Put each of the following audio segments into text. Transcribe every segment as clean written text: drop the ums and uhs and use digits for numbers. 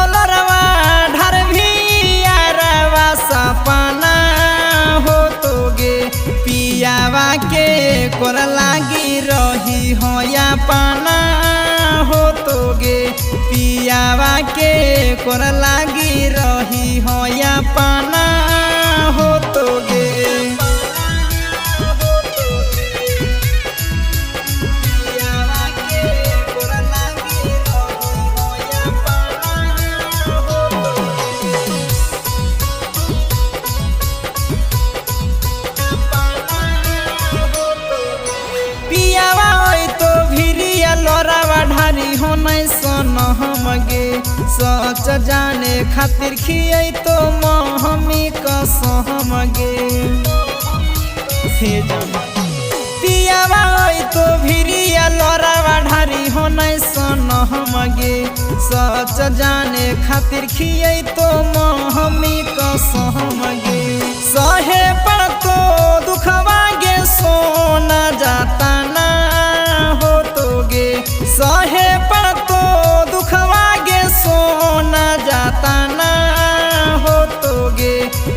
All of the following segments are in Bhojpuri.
तोलरवा ढर भी यारवा सपना हो तोगे पियावा के कोर लागी रही हो या पाना हो तोगे पियावा के कोर लागी रही हो या पाना हो तोगे लोरावा ढारी हो नहीं सन हमगे सच जाने खातिर खियै तो महमी कसमगे पियावा तो भिरिया लोरावा ढारी हो नहीं सन हमगे सच जाने खातिर खियै तो महमी कसमगे सहे पर तो दुखवा गे सोना जाता ना हो तोगे सहे पर तो दुखवा गे सोना जाता ना हो तोगे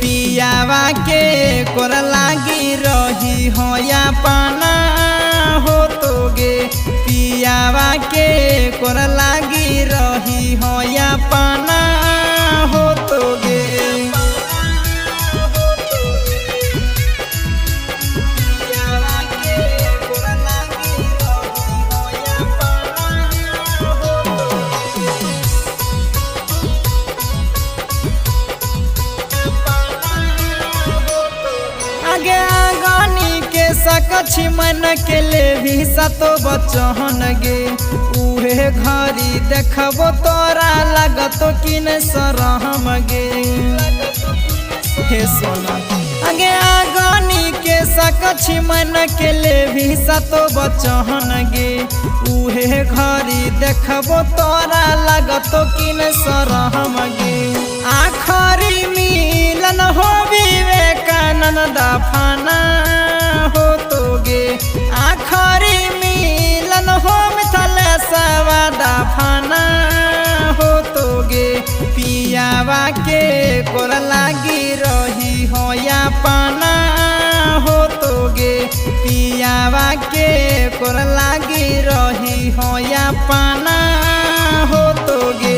पियावा के कोर लागी रही हो या पाना हो तोगे पियावा के कोर लागी रही हो या पाना हो तोगे सकछि मन के ले भी सतो बचहन गे उहे घरी देखबो तोरा लगतो कि न सरहम गे हे सोना आगे आगानी के सकछि मन के ले भी सतो बचहन गे उहे घरी देखबो तोरा लगतो कि न सरहम गे आखरी मिलन हो विवेकानंद दफना हो तोगे आखरी मिलन हो मिथिलेशवा दफना हो तोगे पियावा के कोर लागी रही हो या पाना हो तोगे पियावा के कोर लागी रही हो या पाना हो तोगे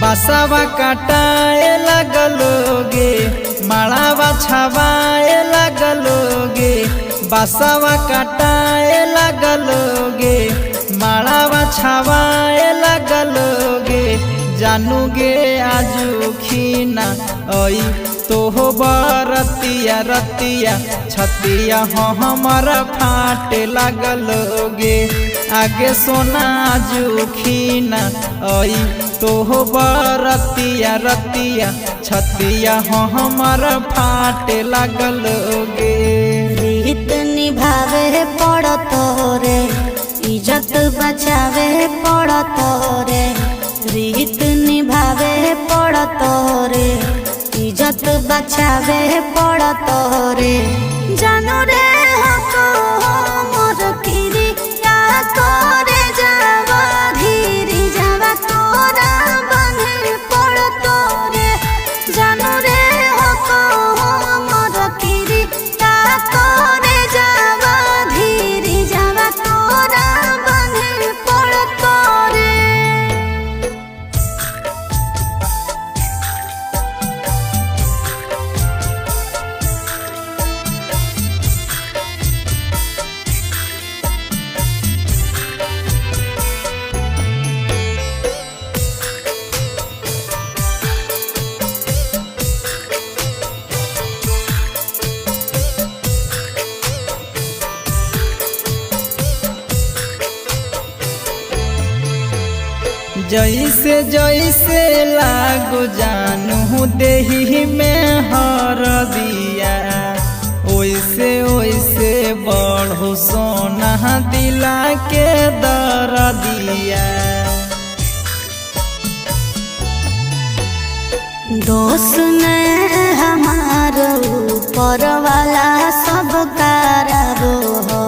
बसवा काटाए लगलोगे माड़ावा छवाए लगलोगे बसवा काटाए लगलोगे माड़ावा छवाए लगलोगे जानूगे आजू खीना ओई तो हो बरतिया रतिया छतिया हो हमर फाट लगलोगे आगे सोना आजू खीना ओई तो हो बरतिया रतिया छतिया हो हमर फाट लगलोगे रीत निभावे पड़त रे इज्जत बचावे पड़त रे रीत निभावे पड़त रे इज्जत बचावे पड़त रे जानू रे हको मोर किरी या करे जावा धीरी जावा तोरा बने पड़त रे जानू रे हको मोर किरी या करे जावा धीरी जावा तोरा बने पड़त रे जैसे जैसे लागो जानू देही में हर दिया ओइसे ओइसे बढ़ो सोना दिला के दर दिया। दोस्त ने हमारो ऊपर वाला सब कराबो हो,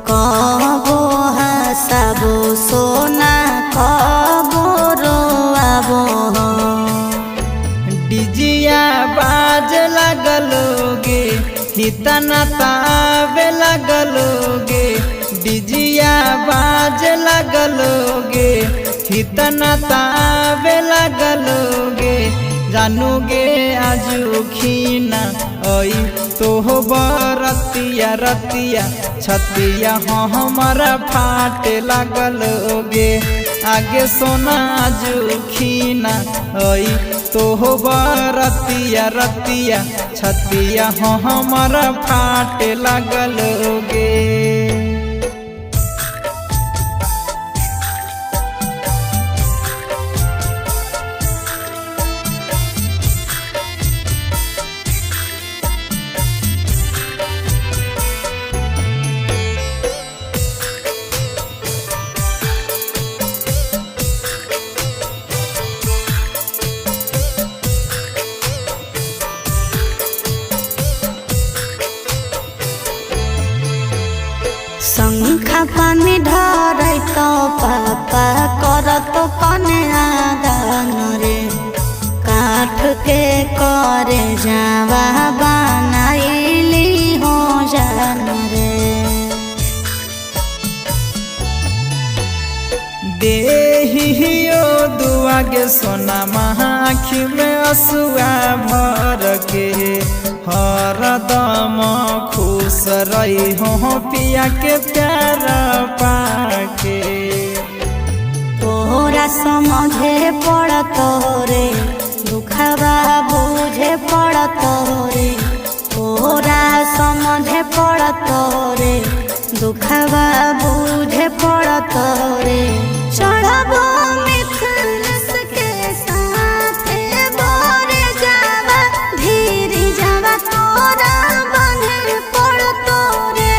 कबो हंसाबो सोना कबो रोआबो हो। डिजिया बाज लगलोगे हितना तावे लगलोगे, डिजिया बाज लगलोगे हितना तावे लगलोगे। जानोगे आजू खीना ओई तो बरतिया रतिया छतिया हमारा फाटे लगलोगे। आगे सोना आजू खीना ओई तो बरतिया रतिया छतिया हमारा फाटे लगलोगे। शंखा पानी ढारै तो पापा कर तो कने आदान रे, काठ के करे जावा बनाइली हो जान रे। देहियो दुआ के सोना आँखी में असुआ भर के हरदम खुश रही हो पिया के प्यार पाके। तोरा समझे पड़त रे दुखवा बुझे पड़त रे, तोरा समझे पड़त रे दुखवा बुझे पड़त रे। चढ़बो मिथुनस के साथे बोरे जावा धीरे जावा तोरा बंधे पड़त रे।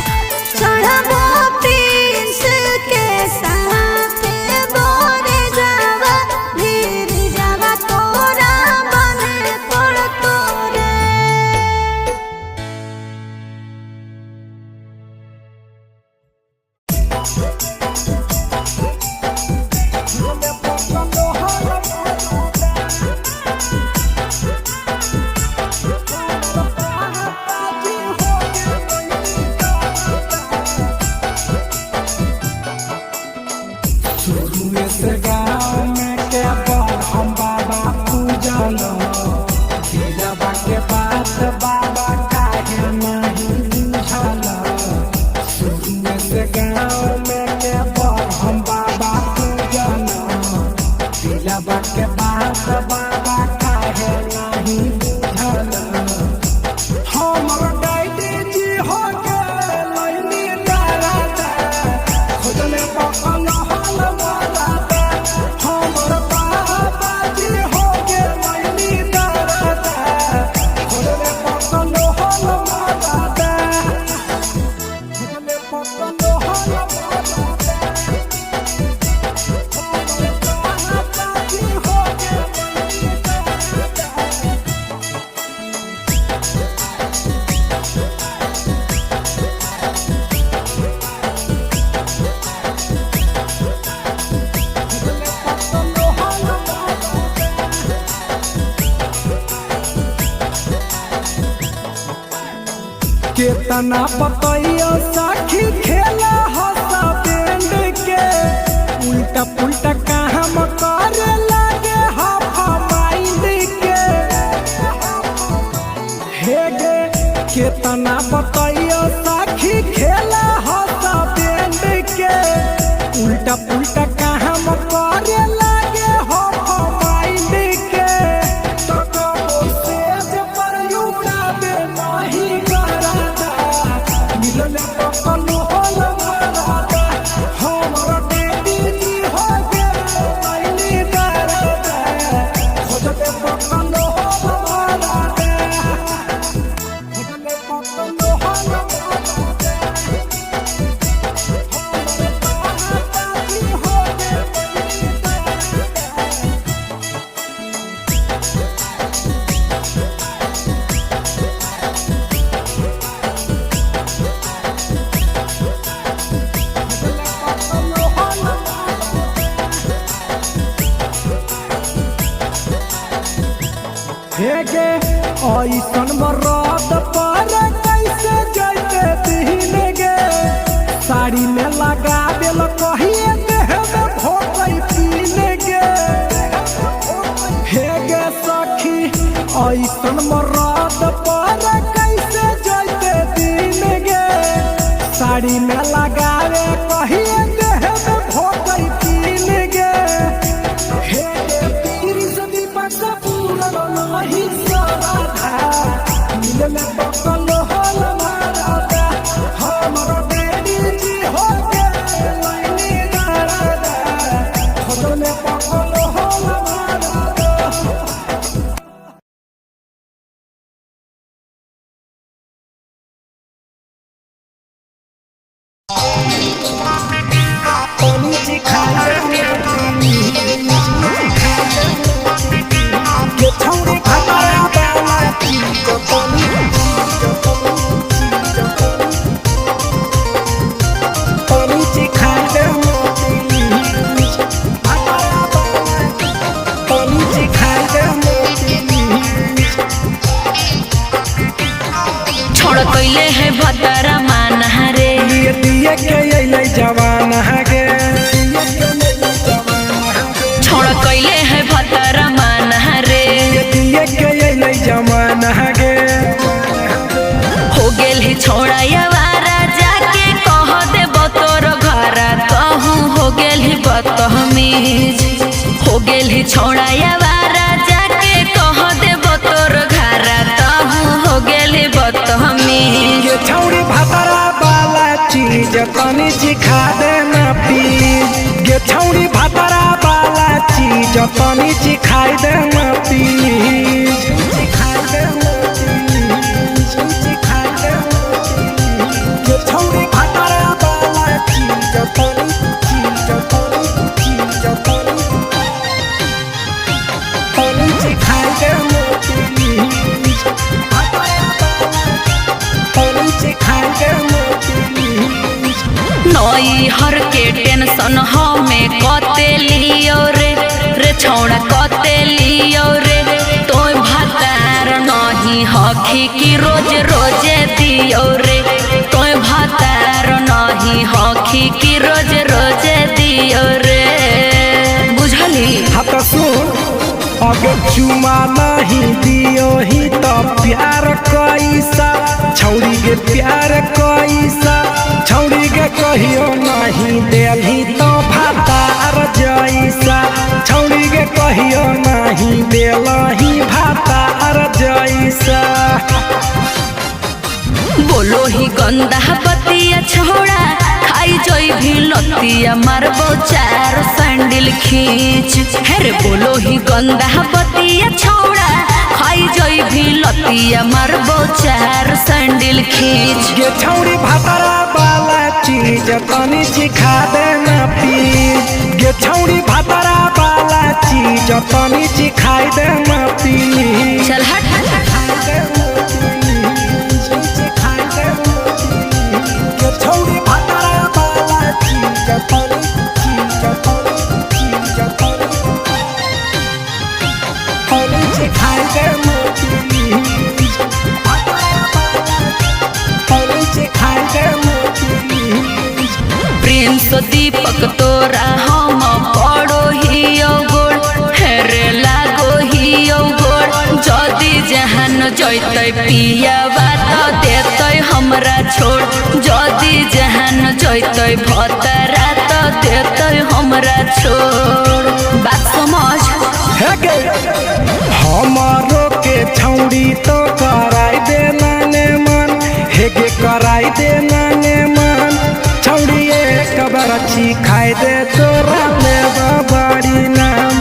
चढ़बो प्रिंस के साथे बोरे जावा धीरे जावा तोरा बंधे पड़त रे। केतना पतैया साखी खेला हंसा बैंड के, उल्टा पुल्टा काम करे लगे हाफा माइंड के। हे गे केतना पतैया साखी खेला हंसा बैंड के, उल्टा पुल्टा काम करे लगे हाफा माइंड के। तो कबो सेज पर उड़ावे नहीं कराता, मिलले पकलो होल मराता। हमर डैडी जी हो गे हेगे ऐसन मरद पर कैसे जैते दिन गे साड़ी में लगा दिल कहिए देह में भोकई पीने गे हेगे सखी ऐसन मरद पर कैसे जैते दिन गे साड़ी में लगावे कहिए देह में भोकई पीने गे हेगे पीर से दीपक से पूरा नहीं सवाधा मिल में पकल होल मारा हमारा बेटी जी हो के लाइनी दादा खुद में पकल होल मारा छोड़ कैले है भतरा मान रे दिए के अइले जवान गे छोड़ कैले है भतरा मान रे दिए के अइले जवान गे हो गेल ही छोड़ा यावारा जाके कह दे बतोर घरा कहूँ हो गेल ही बदतमीज हो गेल ही छोड़ा यावारा जाके कह दे बतोर घरा कहूँ हो गेल ही बदतमीज छौड़ी भतरा वाला चीज तनी सिखा देना प्लीज गे छौड़ी भतरा वाला चीज तनी सिखाई देना प्लीज सिखाई देना प्लीज सिखाई देना गे छौड़ी भतरा वाला चीज तनी सिखाई देना प्लीज नई हर के टेंशन हमें कते लियो रे छौड़ा कते लियो रे तो भतार नहीं हखी की रोज रोजे दियो रे तो भतार नहीं हखी की रोज रोजे दियो रे बुझली हाथ सुन अगर चुमा नहीं दियो ही तो प्यार कैसा छौड़ी के प्यार कैसा छौड़ी के कहियो नहीं देली तो भातार जैसा छौड़ी के कहियो नहीं देलही भातार जैसा बोलो ही गंदा बतिया छोड़ा खाई जोई भी लतिया मारबो चार सैंडल खींच हेरे बोलो ही गंदा बतिया छोड़ा खाई जोई भी लतिया मारबो चार सैंडल खींच ये छौड़ी भतरा वाला चीज तनी सिखा देना प्लीज ये छौड़ी भतरा वाला चीज तनी सिखाई देना प्लीज चल हट छौड़ी भतरा वाला चीज तनी सिखाई देना प्लीज सिखाई देना प्लीज प्रिंस दीपक तोरा हम पड़ो ही गोड़ हेरे लागो ही गोड़ जदी जहान जैते पिया बात देते हमरा छोड़ जदी जहान जैते भतरा तो देते हमरा छोड़ बात समझ हमारो के छौड़ी तो कराई देना ने मन हेगे कराई देना ने मन छौड़ी एक बरछी खाई दे तोरा लेवा बाड़ी नाम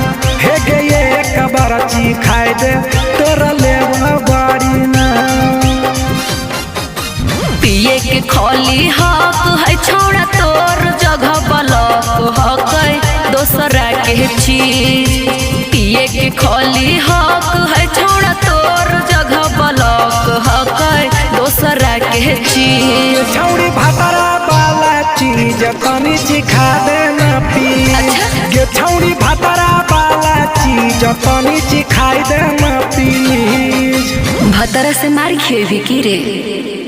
हेगे एक बरछी खाई दे तोरा लेवा बाड़ी नाम पिए के खोली हक है छोड़ा तोर जगह बलक हक दोसरा के चीज पिए के खोली हक है छोड़ा तोर जगह बलक हक दोसरा के चीज छौड़ी भतरा वाला चीज तनी सिखा देना प्लीज गे छौड़ी भतरा वाला चीज तनी सिखाई देना प्लीज भतरा से मार खेबी की रे।